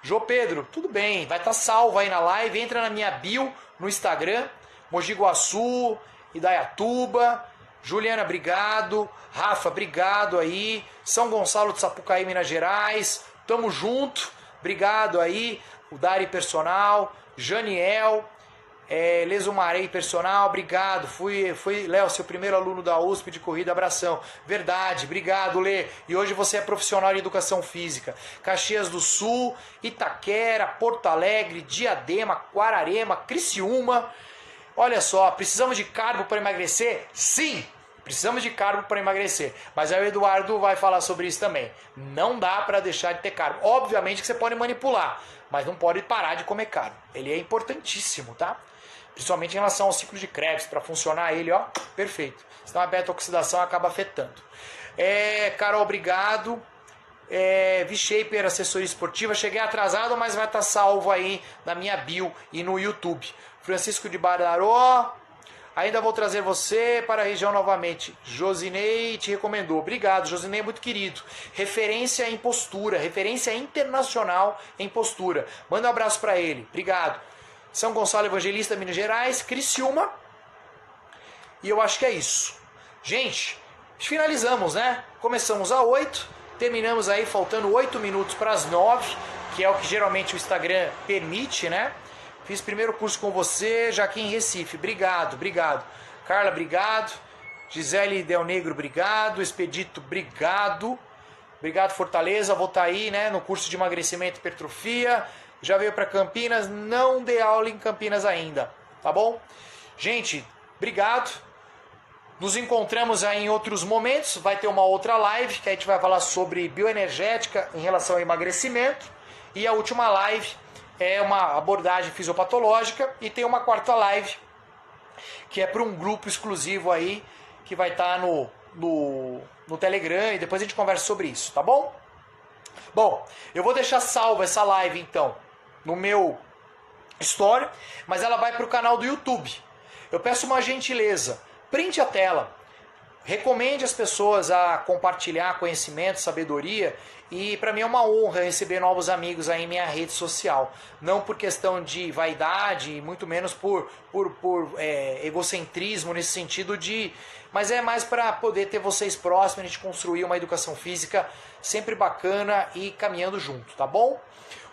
Jô Pedro, tudo bem, vai estar salvo aí na live, entra na minha bio no Instagram, Mogi Guaçu, Indaiatuba, Juliana, obrigado, Rafa, obrigado aí, São Gonçalo de Sapucaí, Minas Gerais, tamo junto, obrigado aí, o Dari Personal, Janiel, Lesumarei Personal, obrigado, fui Léo, seu primeiro aluno da USP de corrida, abração, verdade, obrigado Lê, e hoje você é profissional de educação física, Caxias do Sul, Itaquera, Porto Alegre, Diadema, Guararema, Criciúma, olha só, precisamos de carbo para emagrecer? Sim! Precisamos de carbo para emagrecer, mas aí o Eduardo vai falar sobre isso também, não dá para deixar de ter carbo, obviamente que você pode manipular, mas não pode parar de comer carbo, ele é importantíssimo, tá? Principalmente em relação ao ciclo de Krebs, para funcionar ele, ó, perfeito. Senão a beta-oxidação acaba afetando. Carol, obrigado. V-Shaper, assessoria esportiva. Cheguei atrasado, mas vai estar salvo aí na minha bio e no YouTube. Francisco de Badaró. Ainda vou trazer você para a região novamente. Josinei te recomendou. Obrigado, Josinei, muito querido. Referência em postura, referência internacional em postura. Manda um abraço para ele. Obrigado. São Gonçalo Evangelista, Minas Gerais, Criciúma. E eu acho que é isso. Gente, finalizamos, né? Começamos às 8, terminamos aí faltando 8 minutos para as 9, que é o que geralmente o Instagram permite, né? Fiz primeiro curso com você, já aqui em Recife. Obrigado, obrigado. Carla, obrigado. Gisele Del Negro, obrigado. Expedito, obrigado. Obrigado, Fortaleza. Vou estar aí, né, no curso de emagrecimento e hipertrofia. Já veio para Campinas, não dei aula em Campinas ainda, tá bom? Gente, obrigado. Nos encontramos aí em outros momentos, vai ter uma outra live que a gente vai falar sobre bioenergética em relação ao emagrecimento. E a última live é uma abordagem fisiopatológica e tem uma quarta live que é para um grupo exclusivo aí que vai estar no Telegram e depois a gente conversa sobre isso, tá bom? Bom, eu vou deixar salva essa live então no meu story, mas ela vai para o canal do YouTube. Eu peço uma gentileza, printe a tela, recomende as pessoas a compartilhar conhecimento, sabedoria, e para mim é uma honra receber novos amigos aí em minha rede social, não por questão de vaidade, muito menos por egocentrismo nesse sentido mas é mais para poder ter vocês próximos, a gente construir uma educação física sempre bacana e caminhando junto, tá bom?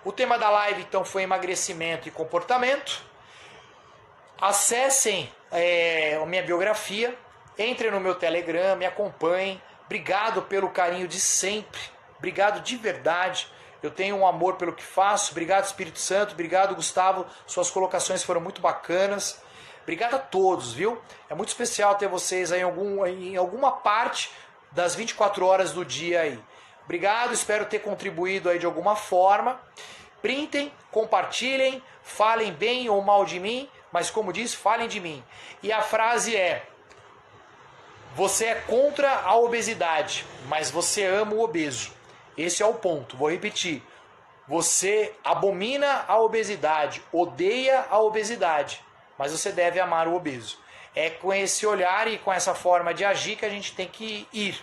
O tema da live então foi emagrecimento e comportamento. Acessem a minha biografia, entrem no meu Telegram, me acompanhem. Obrigado pelo carinho de sempre, obrigado de verdade. Eu tenho um amor pelo que faço. Obrigado, Espírito Santo, obrigado, Gustavo. Suas colocações foram muito bacanas. Obrigado a todos, viu? É muito especial ter vocês aí em alguma parte das 24 horas do dia aí. Obrigado, espero ter contribuído aí de alguma forma. Printem, compartilhem, falem bem ou mal de mim, mas como diz, falem de mim. E a frase é: você é contra a obesidade, mas você ama o obeso. Esse é o ponto, vou repetir. Você abomina a obesidade, odeia a obesidade, mas você deve amar o obeso. É com esse olhar e com essa forma de agir que a gente tem que ir,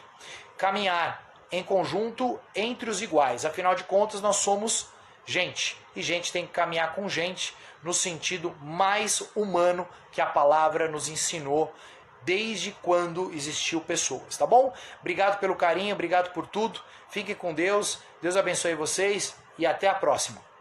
caminhar em conjunto entre os iguais. Afinal de contas, nós somos gente. E gente tem que caminhar com gente no sentido mais humano que a palavra nos ensinou desde quando existiu pessoas, tá bom? Obrigado pelo carinho, obrigado por tudo. Fiquem com Deus. Deus abençoe vocês e até a próxima.